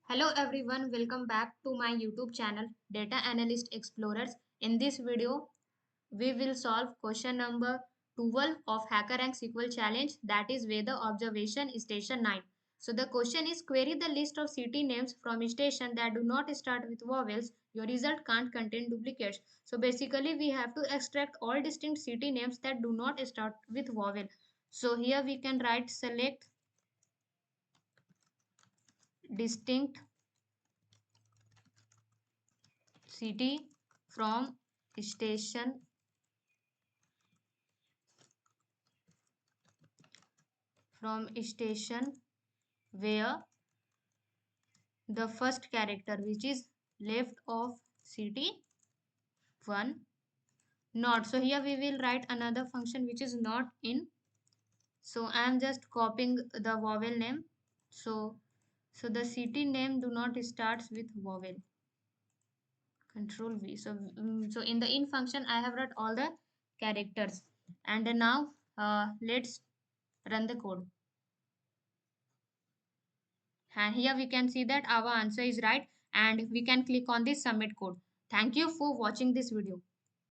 Hello everyone, welcome back to my YouTube channel Data Analyst Explorers. In this video, we will solve question number 12 of HackerRank SQL Challenge, that is Weather Observation Station 9. So the question is, query the list of city names from station that do not start with vowels. Your result can't contain duplicates. So basically we have to extract all distinct city names that do not start with vowel. So here we can write select distinct city from station where the first character which is left of city 1 not. So here we will write another function which is not in. So I am just copying the vowel name. So the city name do not starts with vowel. Control V. So in the in function I have wrote all the characters, and now let's run the code. And here we can see that our answer is right, and we can click on this submit code. Thank you for watching this video.